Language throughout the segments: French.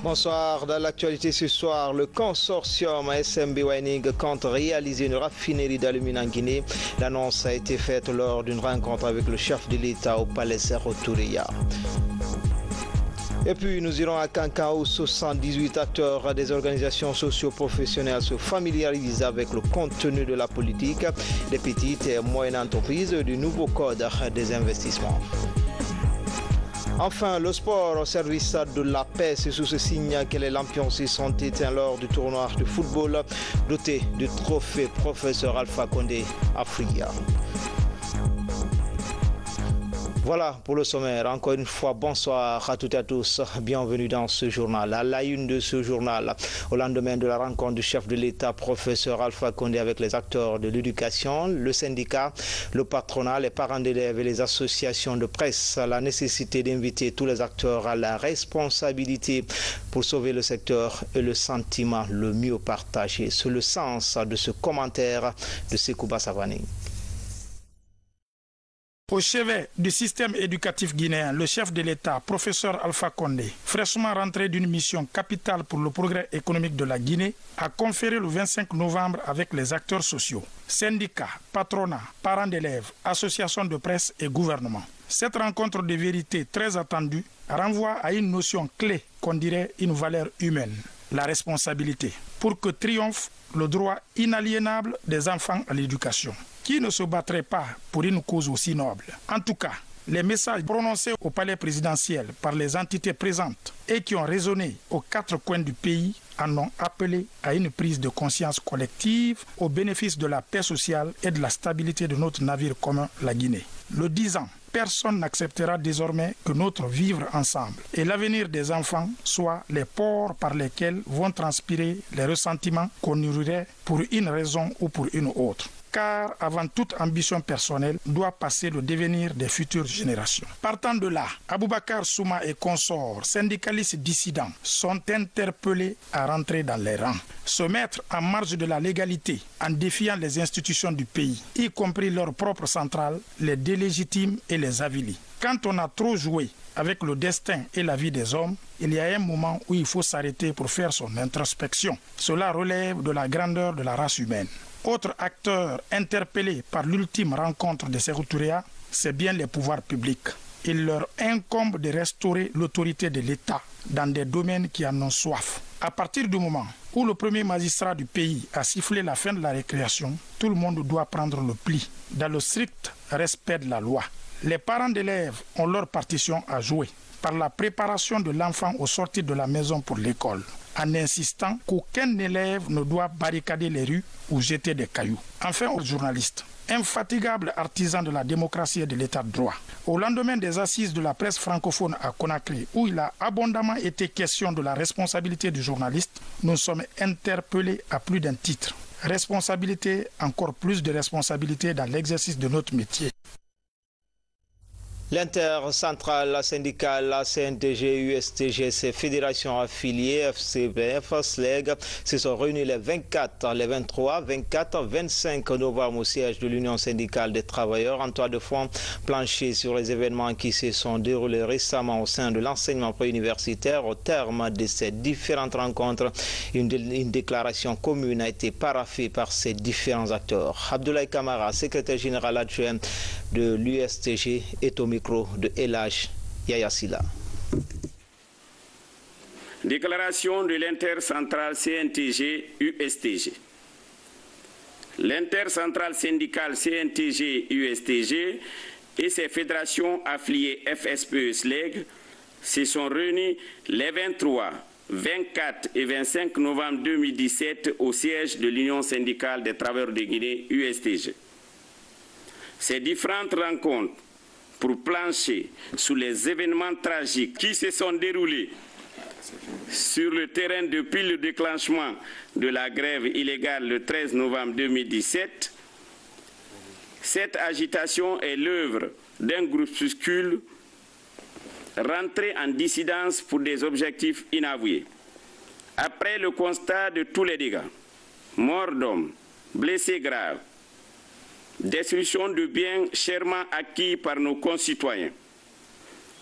Bonsoir. Dans l'actualité ce soir, le consortium SMB Mining compte réaliser une raffinerie d'alumine en Guinée. L'annonce a été faite lors d'une rencontre avec le chef de l'État au palais Sékou-Touré. Et puis nous irons à Kankan où 78 acteurs des organisations socio-professionnelles se familiarisent avec le contenu de la politique des petites et moyennes entreprises du nouveau code des investissements. Enfin, le sport au service de la paix, c'est sous ce signe que les lampions s'y sont éteints lors du tournoi de football doté du trophée professeur Alpha Condé Africa. Voilà pour le sommaire. Encore une fois, bonsoir à toutes et à tous. Bienvenue dans ce journal. À la une de ce journal, au lendemain de la rencontre du chef de l'État, professeur Alpha Condé, avec les acteurs de l'éducation, le syndicat, le patronat, les parents d'élèves et les associations de presse, la nécessité d'inviter tous les acteurs à la responsabilité pour sauver le secteur et le sentiment le mieux partagé. C'est le sens de ce commentaire de Sekouba Savani. Au chevet du système éducatif guinéen, le chef de l'État, professeur Alpha Condé, fraîchement rentré d'une mission capitale pour le progrès économique de la Guinée, a conféré le 25 novembre avec les acteurs sociaux, syndicats, patronats, parents d'élèves, associations de presse et gouvernement. Cette rencontre de vérité très attendue renvoie à une notion clé qu'on dirait une valeur humaine, la responsabilité, pour que triomphe le droit inaliénable des enfants à l'éducation. Qui ne se battrait pas pour une cause aussi noble? En tout cas, les messages prononcés au palais présidentiel par les entités présentes et qui ont résonné aux quatre coins du pays en ont appelé à une prise de conscience collective au bénéfice de la paix sociale et de la stabilité de notre navire commun, la Guinée. Le 10 ans, personne n'acceptera désormais que notre vivre ensemble et l'avenir des enfants soit les pores par lesquels vont transpirer les ressentiments qu'on nourrirait pour une raison ou pour une autre. Car avant toute ambition personnelle doit passer le devenir des futures générations. Partant de là, Aboubakar Souma et consorts, syndicalistes dissidents, sont interpellés à rentrer dans les rangs, se mettre en marge de la légalité en défiant les institutions du pays, y compris leur propre centrale, les délégitimes et les avilis. Quand on a trop joué avec le destin et la vie des hommes, il y a un moment où il faut s'arrêter pour faire son introspection. Cela relève de la grandeur de la race humaine. Autre acteur interpellé par l'ultime rencontre de Sékou-Touré, c'est bien les pouvoirs publics. Il leur incombe de restaurer l'autorité de l'État dans des domaines qui en ont soif. À partir du moment où le premier magistrat du pays a sifflé la fin de la récréation, tout le monde doit prendre le pli, dans le strict respect de la loi. Les parents d'élèves ont leur partition à jouer par la préparation de l'enfant aux sorties de la maison pour l'école, en insistant qu'aucun élève ne doit barricader les rues ou jeter des cailloux. Enfin, aux journalistes, infatigable artisan de la démocratie et de l'état de droit. Au lendemain des assises de la presse francophone à Conakry, où il a abondamment été question de la responsabilité du journaliste, nous sommes interpellés à plus d'un titre. Responsabilité, encore plus de responsabilité dans l'exercice de notre métier. L'intercentrale syndicale, la CNTG, USTG, fédérations affiliées, FCBF, SLEG, se sont réunis les 24, les 23, 24, 25 novembre au siège de l'Union syndicale des travailleurs en toile de fond planché sur les événements qui se sont déroulés récemment au sein de l'enseignement préuniversitaire. Au terme de ces différentes rencontres, une déclaration commune a été paraphée par ces différents acteurs. Abdoulaye Kamara, secrétaire général adjoint de l'USTG, est au micro de Elhaj Yayasila. Déclaration de l'intercentrale CNTG-USTG. L'intercentrale syndicale CNTG-USTG et ses fédérations affiliées FSPE-SLEG se sont réunies les 23, 24 et 25 novembre 2017 au siège de l'Union syndicale des travailleurs de Guinée, USTG. Ces différentes rencontres pour plancher sur les événements tragiques qui se sont déroulés sur le terrain depuis le déclenchement de la grève illégale le 13 novembre 2017. Cette agitation est l'œuvre d'un groupuscule rentré en dissidence pour des objectifs inavoués. Après le constat de tous les dégâts, morts d'hommes, blessés graves, destruction de biens chèrement acquis par nos concitoyens.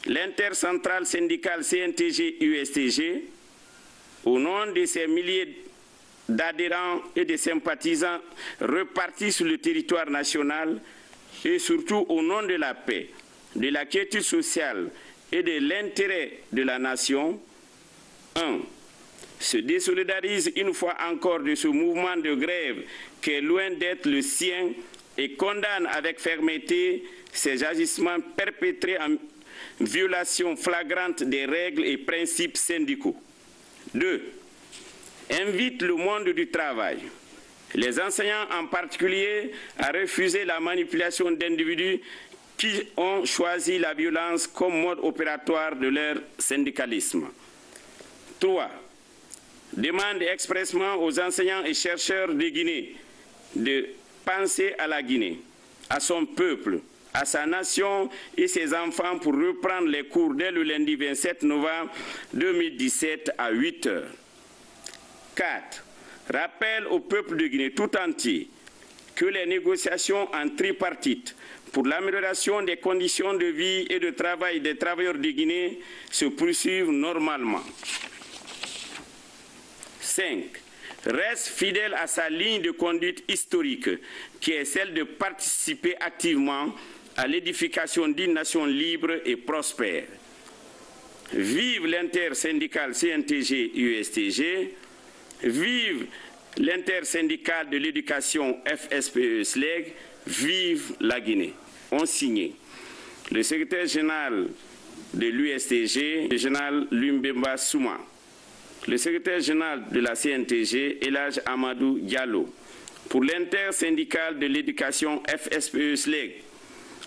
L'intercentrale syndicale CNTG-USTG, au nom de ses milliers d'adhérents et de sympathisants repartis sur le territoire national et surtout au nom de la paix, de la quiétude sociale et de l'intérêt de la nation, 1. Se désolidarise une fois encore de ce mouvement de grève qui est loin d'être le sien et condamne avec fermeté ces agissements perpétrés en violation flagrante des règles et principes syndicaux. 2. Invite le monde du travail, les enseignants en particulier, à refuser la manipulation d'individus qui ont choisi la violence comme mode opératoire de leur syndicalisme. 3. Demande expressément aux enseignants et chercheurs de Guinée de penser à la Guinée, à son peuple, à sa nation et ses enfants pour reprendre les cours dès le lundi 27 novembre 2017 à 8 h. 4. Rappelle au peuple de Guinée tout entier que les négociations en tripartite pour l'amélioration des conditions de vie et de travail des travailleurs de Guinée se poursuivent normalement. 5. Reste fidèle à sa ligne de conduite historique, qui est celle de participer activement à l'édification d'une nation libre et prospère. Vive l'intersyndicale CNTG-USTG, vive l'intersyndicale de l'éducation FSPE-SLEG, vive la Guinée. Ont signé le secrétaire général de l'USTG, le général Lumbemba Souma, le secrétaire général de la CNTG, Elhadj Amadou Diallo, pour l'intersyndicale de l'éducation FSPE-SLEG,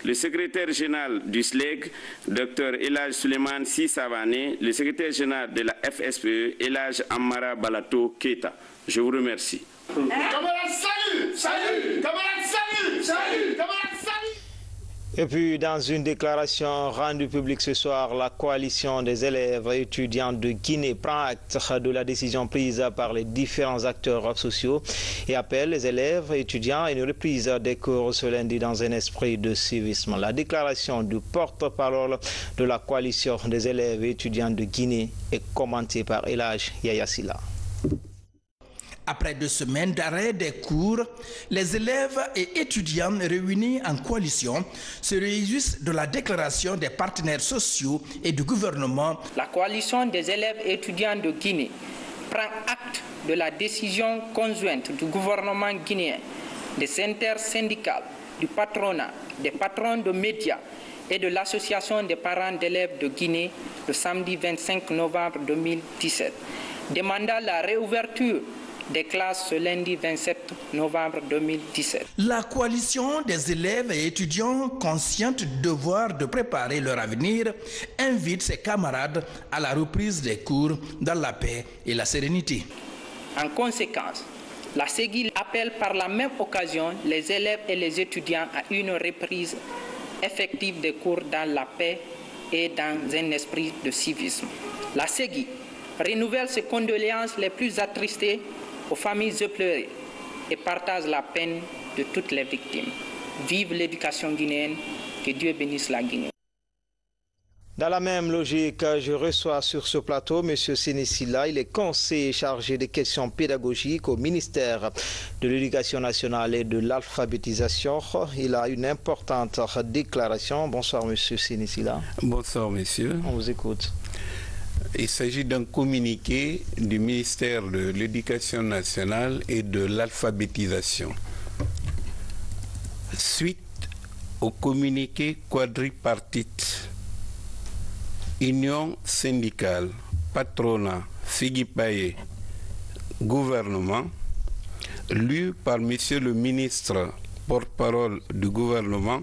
le secrétaire général du SLEG, Dr Elhadj Suleiman Sissavané, le secrétaire général de la FSPE, Elhadj Amara Balato Keita. Je vous remercie. Camarades, salut! Salut! Camarades, salut! Salut! Camarades, salut! Et puis, dans une déclaration rendue publique ce soir, la coalition des élèves et étudiants de Guinée prend acte de la décision prise par les différents acteurs sociaux et appelle les élèves et étudiants à une reprise des cours ce lundi dans un esprit de civisme. La déclaration du porte-parole de la coalition des élèves et étudiants de Guinée est commentée par Elhadj Yaya Silla. Après 2 semaines d'arrêt des cours, les élèves et étudiants réunis en coalition se réjouissent de la déclaration des partenaires sociaux et du gouvernement. La coalition des élèves et étudiants de Guinée prend acte de la décision conjointe du gouvernement guinéen, des intersyndicales, du patronat, des patrons de médias et de l'association des parents d'élèves de Guinée le samedi 25 novembre 2017, demandant la réouverture des classes ce lundi 27 novembre 2017. La coalition des élèves et étudiants conscients du devoir de préparer leur avenir invite ses camarades à la reprise des cours dans la paix et la sérénité. En conséquence, la SEGI appelle par la même occasion les élèves et les étudiants à une reprise effective des cours dans la paix et dans un esprit de civisme. La SEGI renouvelle ses condoléances les plus attristées aux familles éplorées et partage la peine de toutes les victimes. Vive l'éducation guinéenne, que Dieu bénisse la Guinée. Dans la même logique, je reçois sur ce plateau M. Séné Silla. Il est conseiller chargé des questions pédagogiques au ministère de l'Éducation nationale et de l'alphabétisation. Il a une importante déclaration. Bonsoir M. Séné Silla. Bonsoir monsieur. On vous écoute. Il s'agit d'un communiqué du ministère de l'Éducation nationale et de l'alphabétisation. Suite au communiqué quadripartite, Union syndicale, patronat, Figipaye, gouvernement, lu par Monsieur le ministre porte-parole du gouvernement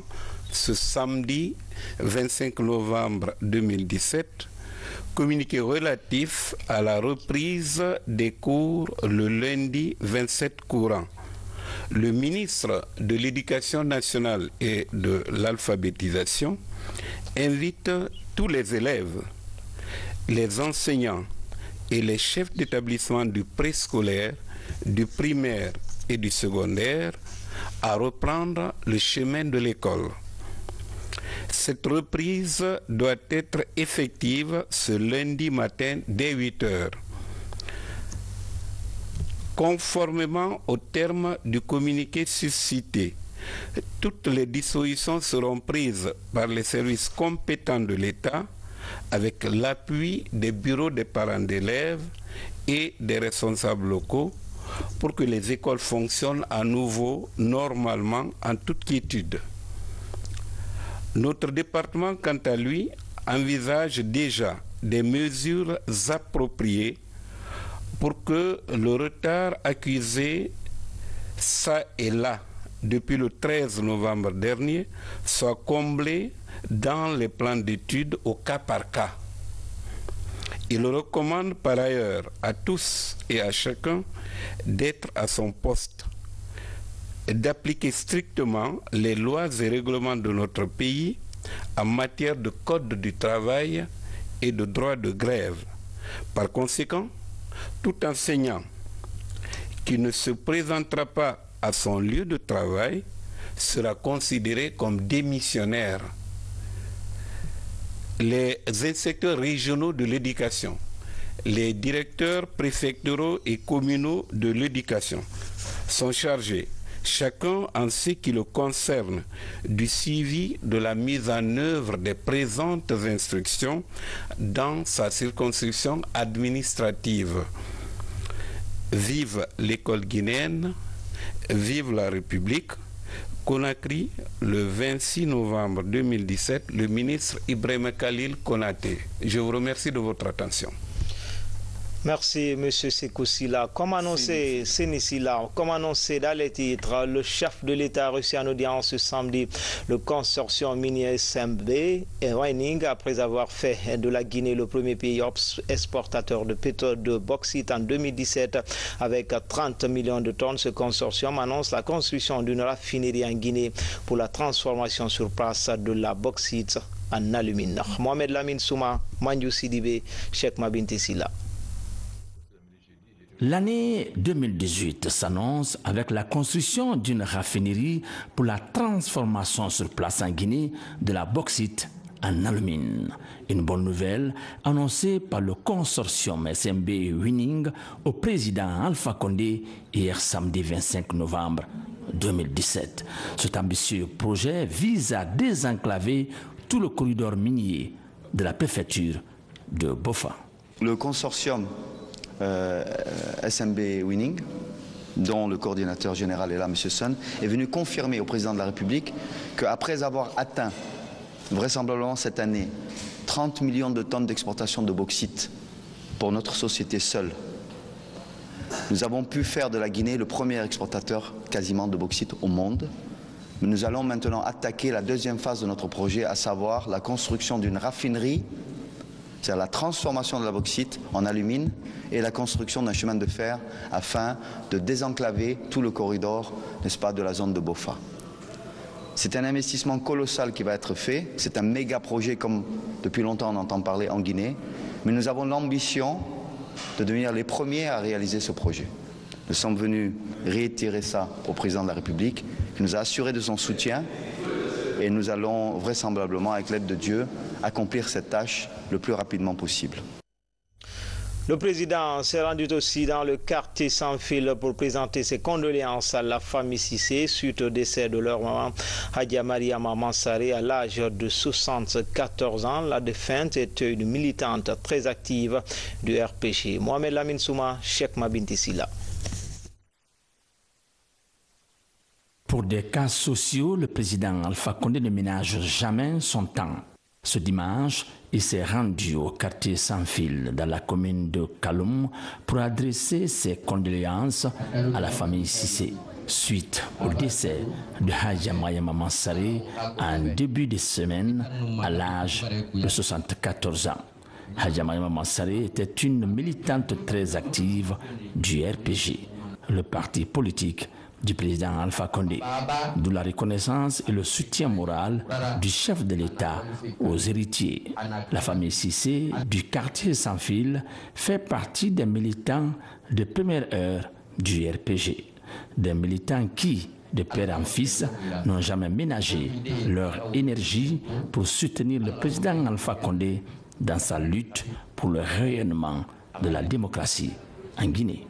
ce samedi 25 novembre 2017, communiqué relatif à la reprise des cours le lundi 27 courant. Le ministre de l'Éducation nationale et de l'alphabétisation invite tous les élèves, les enseignants et les chefs d'établissement du préscolaire, du primaire et du secondaire à reprendre le chemin de l'école. Cette reprise doit être effective ce lundi matin dès 8 heures. Conformément aux termes du communiqué suscité, toutes les dispositions seront prises par les services compétents de l'État avec l'appui des bureaux des parents d'élèves et des responsables locaux pour que les écoles fonctionnent à nouveau normalement en toute quiétude. Notre département, quant à lui, envisage déjà des mesures appropriées pour que le retard accusé ça et là depuis le 13 novembre dernier soit comblé dans les plans d'études au cas par cas. Il recommande par ailleurs à tous et à chacun d'être à son poste et d'appliquer strictement les lois et règlements de notre pays en matière de code du travail et de droit de grève. Par conséquent, tout enseignant qui ne se présentera pas à son lieu de travail sera considéré comme démissionnaire. Les inspecteurs régionaux de l'éducation, les directeurs préfectoraux et communaux de l'éducation sont chargés, chacun en ce qui le concerne, du suivi de la mise en œuvre des présentes instructions dans sa circonscription administrative. Vive l'école guinéenne, vive la République. Conakry, le 26 novembre 2017, le ministre Ibrahima Khalil Konaté. Je vous remercie de votre attention. Merci, M. Sékou Sylla. Comme annoncé, comme annoncé dans les titres, le chef de l'État a reçu en audience ce samedi le consortium minier SMB et Winning après avoir fait de la Guinée le premier pays exportateur de pétrole de bauxite en 2017 avec 30 millions de tonnes. Ce consortium annonce la construction d'une raffinerie en Guinée pour la transformation sur place de la bauxite en alumine. Mohamed Lamine Souma, Mandiou Sidibé, Cheikh Mabinti Sylla. L'année 2018 s'annonce avec la construction d'une raffinerie pour la transformation sur place en Guinée de la bauxite en alumine. Une bonne nouvelle annoncée par le consortium SMB Winning au président Alpha Condé hier samedi 25 novembre 2017. Cet ambitieux projet vise à désenclaver tout le corridor minier de la préfecture de Bofa. Le consortium SMB Winning, dont le coordinateur général est là, M. Sun, est venu confirmer au président de la République qu'après avoir atteint vraisemblablement cette année 30 millions de tonnes d'exportation de bauxite pour notre société seule, nous avons pu faire de la Guinée le premier exportateur quasiment de bauxite au monde. Nous allons maintenant attaquer la deuxième phase de notre projet, à savoir la construction d'une raffinerie, c'est-à-dire la transformation de la bauxite en alumine et la construction d'un chemin de fer afin de désenclaver tout le corridor, n'est-ce pas, de la zone de Bofa. C'est un investissement colossal qui va être fait, c'est un méga projet comme depuis longtemps on entend parler en Guinée, mais nous avons l'ambition de devenir les premiers à réaliser ce projet. Nous sommes venus réitérer ça au président de la République, qui nous a assuré de son soutien, et nous allons vraisemblablement, avec l'aide de Dieu, accomplir cette tâche le plus rapidement possible. Le président s'est rendu aussi dans le quartier Sans Fil pour présenter ses condoléances à la famille Cissé suite au décès de leur maman Hadja Mariama Mansaré à l'âge de 74 ans. La défunte était une militante très active du RPG. Mohamed Lamine Souma, Cheikh Mabinti Sylla. Pour des cas sociaux, le président Alpha Condé ne ménage jamais son temps. Ce dimanche, il s'est rendu au quartier Sans Fil dans la commune de Kaloum pour adresser ses condoléances à la famille Cissé suite au décès de Hadja Mariama Mansaré en début de semaine à l'âge de 74 ans. Hadja Mariama Mansaré était une militante très active du RPG, le parti politique du président Alpha Condé, d'où la reconnaissance et le soutien moral du chef de l'État aux héritiers. La famille Cissé du quartier Sans Fil fait partie des militants de première heure du RPG, des militants qui, de père en fils, n'ont jamais ménagé leur énergie pour soutenir le président Alpha Condé dans sa lutte pour le rayonnement de la démocratie en Guinée.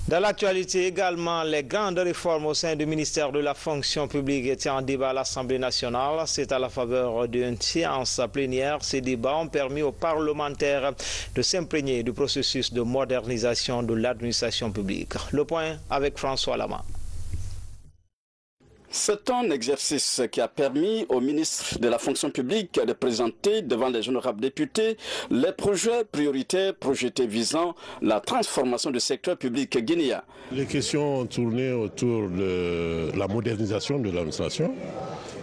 Dans l'actualité également, les grandes réformes au sein du ministère de la fonction publique étaient en débat à l'Assemblée nationale. C'est à la faveur d'une séance plénière. Ces débats ont permis aux parlementaires de s'imprégner du processus de modernisation de l'administration publique. Le point avec François Lama. C'est un exercice qui a permis au ministre de la fonction publique de présenter devant les honorables députés les projets prioritaires projetés visant la transformation du secteur public guinéen. Les questions ont tourné autour de la modernisation de l'administration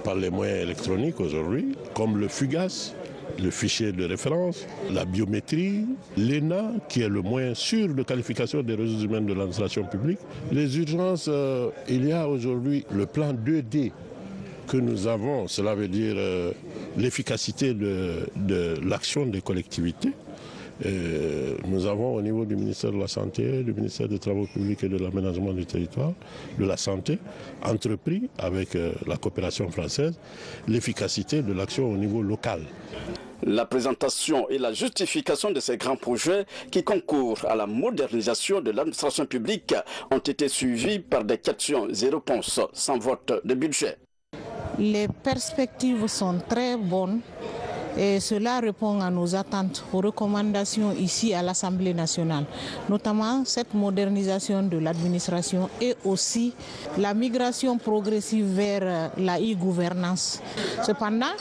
par les moyens électroniques aujourd'hui, comme le FUGAS, le fichier de référence, la biométrie, l'ENA, qui est le moyen sûr de qualification des ressources humaines de l'administration publique. Les urgences, il y a aujourd'hui le plan 2D que nous avons, cela veut dire l'efficacité de l'action des collectivités. Nous avons au niveau du ministère de la Santé, du ministère des Travaux publics et de l'aménagement du territoire, de la Santé, entrepris avec la coopération française, l'efficacité de l'action au niveau local. La présentation et la justification de ces grands projets qui concourent à la modernisation de l'administration publique ont été suivis par des questions et réponses sans vote de budget. Les perspectives sont très bonnes et cela répond à nos attentes, aux recommandations ici à l'Assemblée nationale, notamment cette modernisation de l'administration et aussi la migration progressive vers la e-gouvernance. Cependant,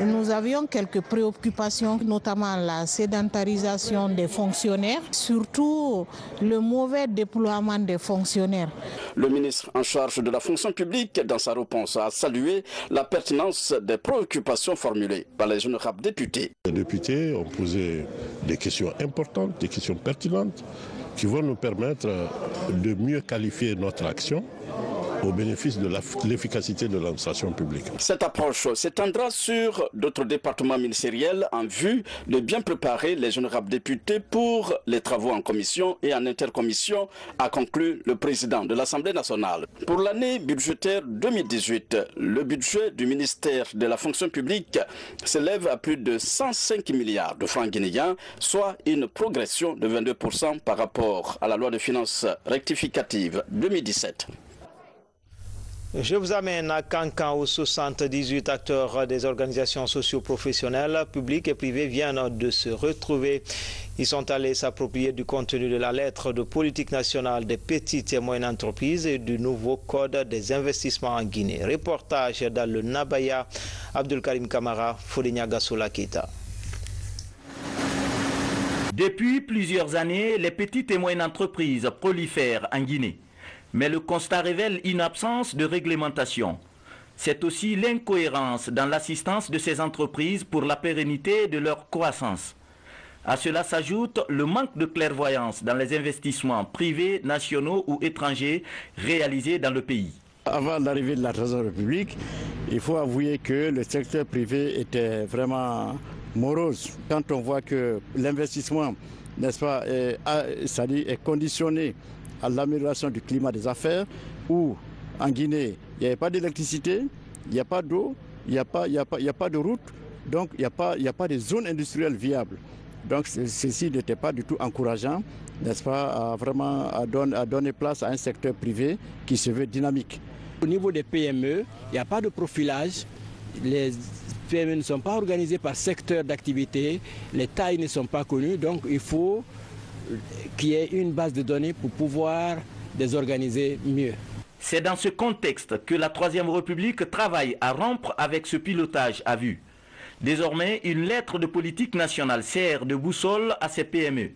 nous avions quelques préoccupations, notamment la sédentarisation des fonctionnaires, surtout le mauvais déploiement des fonctionnaires. Le ministre en charge de la fonction publique, dans sa réponse, a salué la pertinence des préoccupations formulées par les honorables députés. Les députés ont posé des questions importantes, des questions pertinentes qui vont nous permettre de mieux qualifier notre action au bénéfice de l'efficacité de l'administration publique. Cette approche s'étendra sur d'autres départements ministériels en vue de bien préparer les honorables députés pour les travaux en commission et en intercommission, a conclu le président de l'Assemblée nationale. Pour l'année budgétaire 2018, le budget du ministère de la fonction publique s'élève à plus de 105 milliards de francs guinéens, soit une progression de 22% par rapport à la loi de finances rectificative 2017. Je vous amène à Cancan où 78 acteurs des organisations socio-professionnelles, publiques et privées viennent de se retrouver. Ils sont allés s'approprier du contenu de la lettre de politique nationale des petites et moyennes entreprises et du nouveau code des investissements en Guinée. Reportage dans le Nabaya, Abdul Karim Kamara, Fodenya Gassoula Keita. Depuis plusieurs années, les petites et moyennes entreprises prolifèrent en Guinée. Mais le constat révèle une absence de réglementation. C'est aussi l'incohérence dans l'assistance de ces entreprises pour la pérennité de leur croissance. À cela s'ajoute le manque de clairvoyance dans les investissements privés, nationaux ou étrangers réalisés dans le pays. Avant l'arrivée de la trésorerie publique, il faut avouer que le secteur privé était vraiment morose. Quand on voit que l'investissement, n'est-ce pas, est conditionné à l'amélioration du climat des affaires, où en Guinée, il n'y avait pas d'électricité, il n'y a pas d'eau, il n'y a pas de route, donc il n'y a pas de zone industrielle viable. Donc ceci n'était pas du tout encourageant, n'est-ce pas, à donner place à un secteur privé qui se veut dynamique. Au niveau des PME, il n'y a pas de profilage. Les PME ne sont pas organisées par secteur d'activité, les tailles ne sont pas connues, donc il faut qu'il y ait une base de données pour pouvoir les organiser mieux. C'est dans ce contexte que la Troisième République travaille à rompre avec ce pilotage à vue. Désormais, une lettre de politique nationale sert de boussole à ces PME.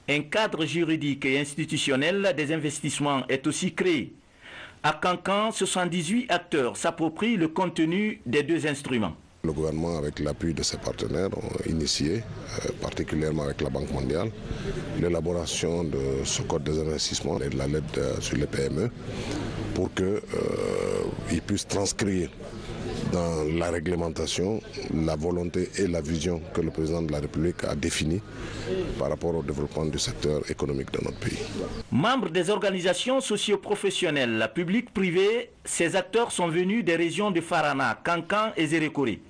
Un cadre juridique et institutionnel des investissements est aussi créé. À Cancan, 78 acteurs s'approprient le contenu des deux instruments. Le gouvernement, avec l'appui de ses partenaires, ont initié, particulièrement avec la Banque mondiale, l'élaboration de ce code des investissements et de la lettre sur les PME pour qu'ils puissent transcrire dans la réglementation, la volonté et la vision que le président de la République a définie par rapport au développement du secteur économique de notre pays. Membres des organisations socio-professionnelles, publiques, privées, ces acteurs sont venus des régions de Farana, Kankan et Zérékoré.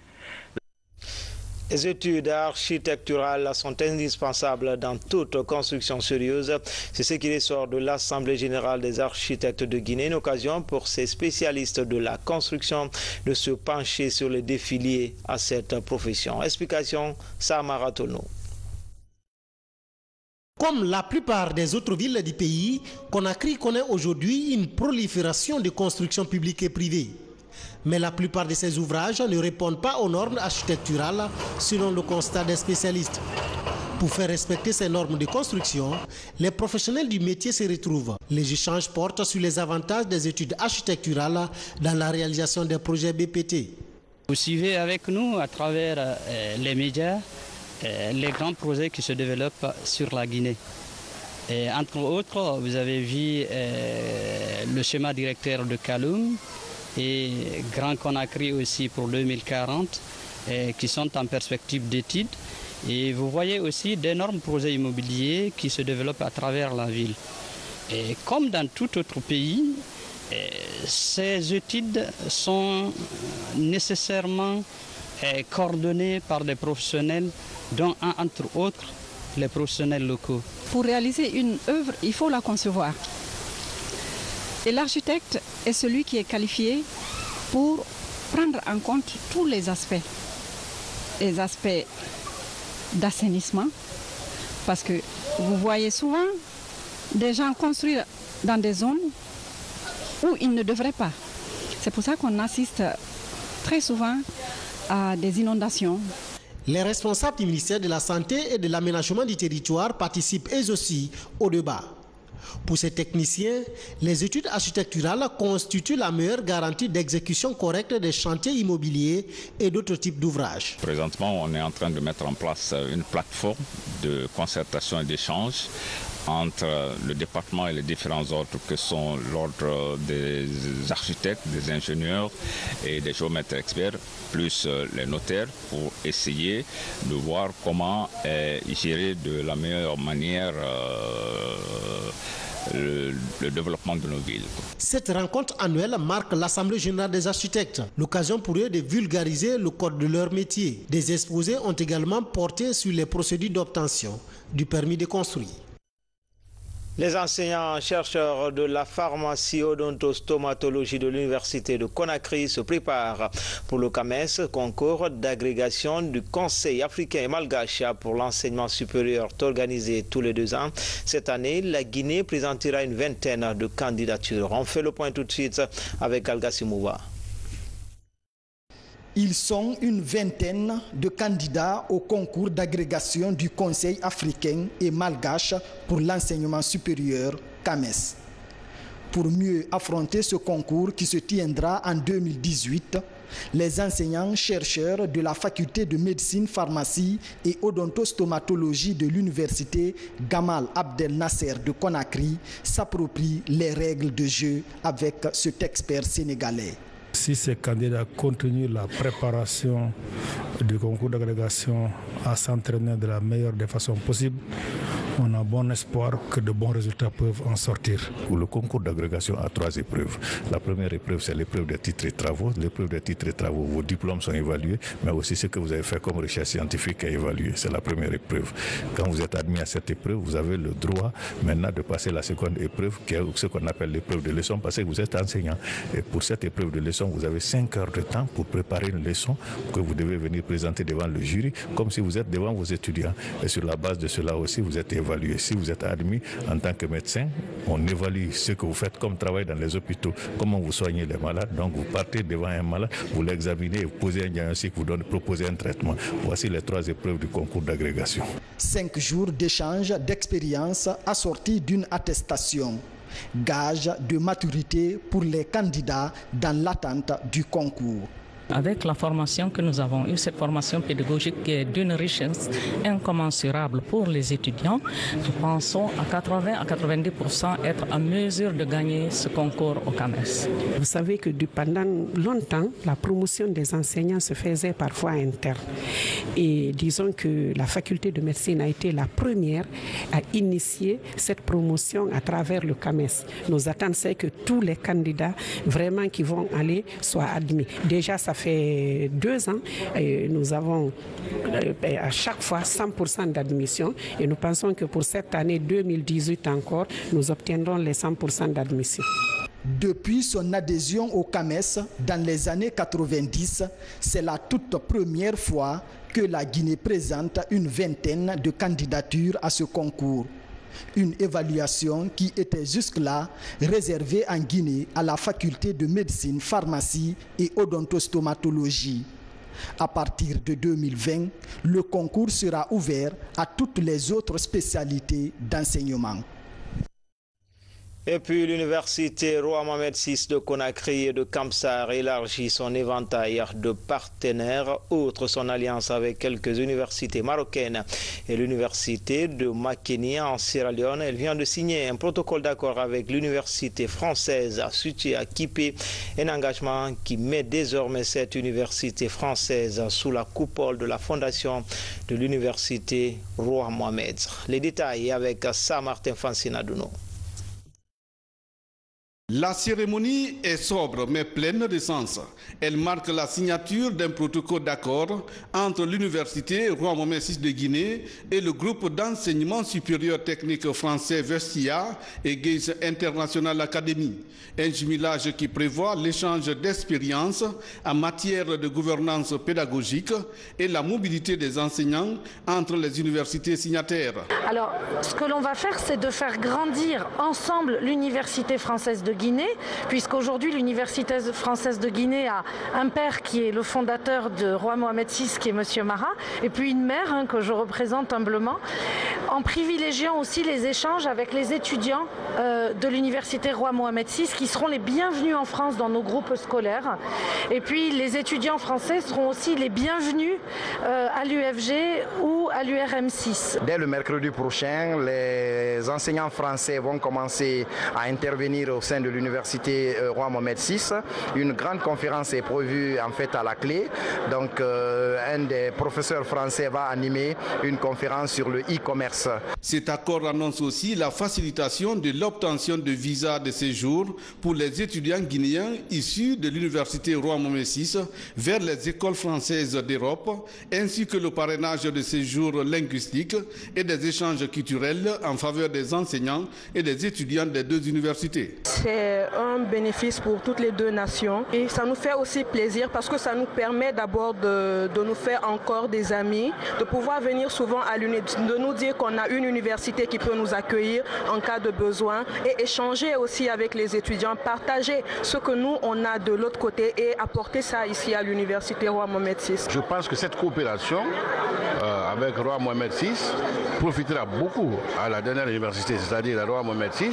Les études architecturales sont indispensables dans toute construction sérieuse. C'est ce qui ressort de l'Assemblée générale des architectes de Guinée, une occasion pour ces spécialistes de la construction de se pencher sur les défis liés à cette profession. Explication, Samara Tono. Comme la plupart des autres villes du pays, Conakry connaît aujourd'hui une prolifération de constructions publiques et privées. Mais la plupart de ces ouvrages ne répondent pas aux normes architecturales selon le constat des spécialistes. Pour faire respecter ces normes de construction, les professionnels du métier se retrouvent. Les échanges portent sur les avantages des études architecturales dans la réalisation des projets BPT. Vous suivez avec nous à travers les médias les grands projets qui se développent sur la Guinée. Et entre autres, vous avez vu le schéma directeur de Kaloum et Grand Conakry aussi pour 2040 qui sont en perspective d'études. Et vous voyez aussi d'énormes projets immobiliers qui se développent à travers la ville. Et comme dans tout autre pays, ces études sont nécessairement coordonnées par des professionnels, dont entre autres les professionnels locaux. Pour réaliser une œuvre, il faut la concevoir. Et l'architecte est celui qui est qualifié pour prendre en compte tous les aspects d'assainissement, parce que vous voyez souvent des gens construire dans des zones où ils ne devraient pas. C'est pour ça qu'on assiste très souvent à des inondations. Les responsables du ministère de la Santé et de l'Aménagement du territoire participent eux aussi au débat. Pour ces techniciens, les études architecturales constituent la meilleure garantie d'exécution correcte des chantiers immobiliers et d'autres types d'ouvrages. Présentement, on est en train de mettre en place une plateforme de concertation et d'échange entre le département et les différents ordres que sont l'ordre des architectes, des ingénieurs et des géomètres experts, plus les notaires, pour essayer de voir comment gérer de la meilleure manière le développement de nos villes. Cette rencontre annuelle marque l'Assemblée générale des architectes, l'occasion pour eux de vulgariser le code de leur métier. Des exposés ont également porté sur les procédures d'obtention du permis de construire. Les enseignants-chercheurs de la pharmacie odontostomatologie de l'Université de Conakry se préparent pour le CAMES, concours d'agrégation du Conseil africain et malgache pour l'enseignement supérieur organisé tous les 2 ans. Cette année, la Guinée présentera une vingtaine de candidatures. On fait le point tout de suite avec Algassi Mouva. Ils sont une vingtaine de candidats au concours d'agrégation du Conseil africain et malgache pour l'enseignement supérieur CAMES. Pour mieux affronter ce concours qui se tiendra en 2018, les enseignants-chercheurs de la faculté de médecine, pharmacie et odontostomatologie de l'université Gamal Abdel Nasser de Conakry s'approprient les règles de jeu avec cet expert sénégalais. Si ces candidats continuent la préparation du concours d'agrégation à s'entraîner de la meilleure des façons possibles, on a bon espoir que de bons résultats peuvent en sortir. Le concours d'agrégation a 3 épreuves. La première épreuve, c'est l'épreuve des titres et travaux. L'épreuve des titres et travaux, vos diplômes sont évalués, mais aussi ce que vous avez fait comme recherche scientifique est évalué. C'est la première épreuve. Quand vous êtes admis à cette épreuve, vous avez le droit maintenant de passer la seconde épreuve, qui est ce qu'on appelle l'épreuve de leçon, parce que vous êtes enseignant. Et pour cette épreuve de leçon, vous avez 5 heures de temps pour préparer une leçon que vous devez venir présenter devant le jury, comme si vous êtes devant vos étudiants. Et sur la base de cela aussi, vous êtes évalué. Si vous êtes admis en tant que médecin, on évalue ce que vous faites comme travail dans les hôpitaux, comment vous soignez les malades. Donc vous partez devant un malade, vous l'examinez et vous posez un diagnostic, vous proposez un traitement. Voici les 3 épreuves du concours d'agrégation. 5 jours d'échange d'expérience assortis d'une attestation. Gage de maturité pour les candidats dans l'attente du concours. Avec la formation que nous avons eue, cette formation pédagogique qui est d'une richesse incommensurable pour les étudiants, nous pensons à 80 à 90% être en mesure de gagner ce concours au CAMES. Vous savez que pendant longtemps, la promotion des enseignants se faisait parfois interne. Et disons que la faculté de médecine a été la première à initier cette promotion à travers le CAMES. Nos attentes, c'est que tous les candidats vraiment qui vont aller soient admis. Déjà, ça fait 2 ans, et nous avons à chaque fois 100% d'admission et nous pensons que pour cette année 2018 encore, nous obtiendrons les 100% d'admission. Depuis son adhésion au CAMES dans les années 90, c'est la toute première fois que la Guinée présente une vingtaine de candidatures à ce concours. Une évaluation qui était jusque-là réservée en Guinée à la faculté de médecine, pharmacie et odontostomatologie. À partir de 2020, le concours sera ouvert à toutes les autres spécialités d'enseignement. Et puis l'université Roi Mohamed VI de Conakry et de Kamsar élargit son éventail de partenaires, outre son alliance avec quelques universités marocaines et l'université de Makeni en Sierra Leone. Elle vient de signer un protocole d'accord avec l'université française située à Kipé, un engagement qui met désormais cette université française sous la coupole de la fondation de l'université Roi Mohamed. Les détails avec Saint-Martin Fancinadouno. La cérémonie est sobre mais pleine de sens. Elle marque la signature d'un protocole d'accord entre l'université Roi Mohamed VI de Guinée et le groupe d'enseignement supérieur technique français Vestia et Gaze International Academy. Un jumelage qui prévoit l'échange d'expériences en matière de gouvernance pédagogique et la mobilité des enseignants entre les universités signataires. Alors, ce que l'on va faire, c'est de faire grandir ensemble l'université française de Guinée, puisqu'aujourd'hui l'université française de Guinée a un père qui est le fondateur de Roi Mohamed VI, qui est M. Mara, et puis une mère que je représente humblement, en privilégiant aussi les échanges avec les étudiants de l'université Roi Mohamed VI, qui seront les bienvenus en France dans nos groupes scolaires. Et puis les étudiants français seront aussi les bienvenus à l'UFG ou à l'URM6. Dès le mercredi prochain, les enseignants français vont commencer à intervenir au sein de l'université Roi Mohamed VI. Une grande conférence est prévue en fait à la clé. Donc un des professeurs français va animer une conférence sur le e-commerce. Cet accord annonce aussi la facilitation de l'obtention de visas de séjour pour les étudiants guinéens issus de l'université Roi Mohamed VI vers les écoles françaises d'Europe, ainsi que le parrainage de séjours linguistiques et des échanges culturels en faveur des enseignants et des étudiants des deux universités. C'est un bénéfice pour toutes les deux nations et ça nous fait aussi plaisir parce que ça nous permet d'abord de nous faire encore des amis, de pouvoir venir souvent à l'université, de nous dire qu'on a une université qui peut nous accueillir en cas de besoin et échanger aussi avec les étudiants, partager ce que nous on a de l'autre côté et apporter ça ici à l'université Roi Mohamed VI. Je pense que cette coopération avec Roi Mohamed VI profitera beaucoup à la dernière université, c'est-à-dire la Roi Mohamed VI,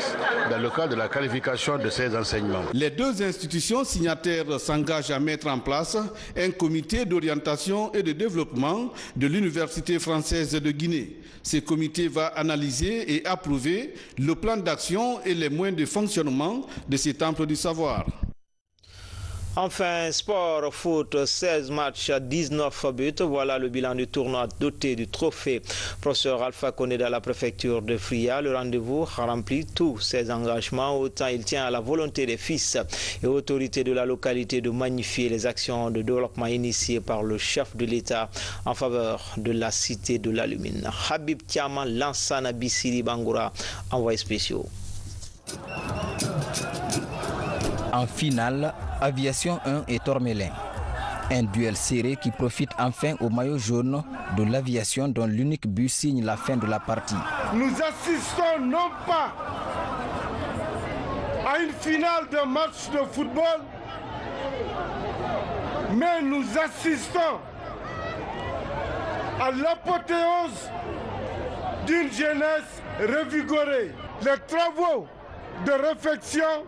dans le cadre de la qualification de ses enseignements. Les deux institutions signataires s'engagent à mettre en place un comité d'orientation et de développement de l'université française de Guinée. Ce comité va analyser et approuver le plan d'action et les moyens de fonctionnement de ces temples du savoir. Enfin, sport, foot, 16 matchs, 19 buts. Voilà le bilan du tournoi doté du trophée. Professeur Alpha Koneda à la préfecture de Fria. Le rendez-vous remplit tous ses engagements. Autant il tient à la volonté des fils et autorités de la localité de magnifier les actions de développement initiées par le chef de l'État en faveur de la cité de l'Alumine. Habib Tiaman, Lansana Bissiri Bangoura, envoyé spéciaux. En finale, Aviation 1 et Tormelin. Un duel serré qui profite enfin au maillot jaune de l'aviation dont l'unique but signe la fin de la partie. Nous assistons non pas à une finale de match de football, mais nous assistons à l'apothéose d'une jeunesse revigorée. Les travaux de réfection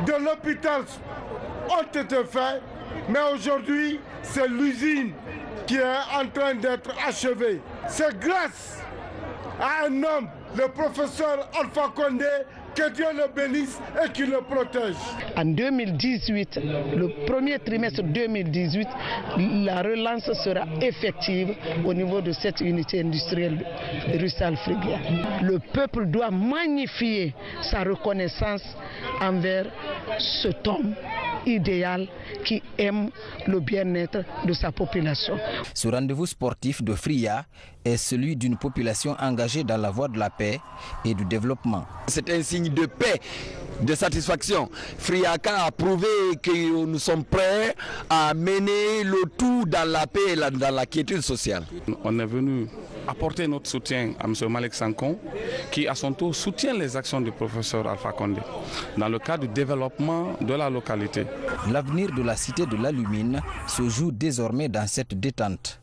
de l'hôpital ont été faits mais aujourd'hui, c'est l'usine qui est en train d'être achevée. C'est grâce à un homme, le professeur Alpha Condé, que Dieu le bénisse et qu'il le protège. En 2018, le premier trimestre 2018, la relance sera effective au niveau de cette unité industrielle Rusal-Friguia. Le peuple doit magnifier sa reconnaissance envers cet homme idéal qui aime le bien-être de sa population. Ce rendez-vous sportif de Fria est celui d'une population engagée dans la voie de la paix et du développement. C'est un signe de paix, de satisfaction. Friaka a prouvé que nous sommes prêts à mener le tout dans la paix et dans la quiétude sociale. On est venu apporter notre soutien à M. Malick Sankon, qui à son tour soutient les actions du professeur Alpha Condé dans le cadre du développement de la localité. L'avenir de la cité de l'Alumine se joue désormais dans cette détente.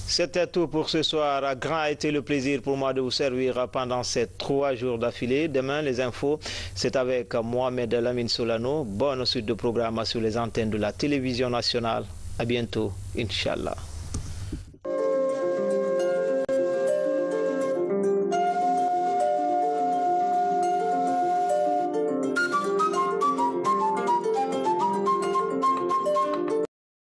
C'était tout pour ce soir. Grand a été le plaisir pour moi de vous servir pendant ces 3 jours d'affilée. Demain, les infos, c'est avec Mohamed Lamine Solano. Bonne suite de programme sur les antennes de la télévision nationale. À bientôt, Inch'Allah.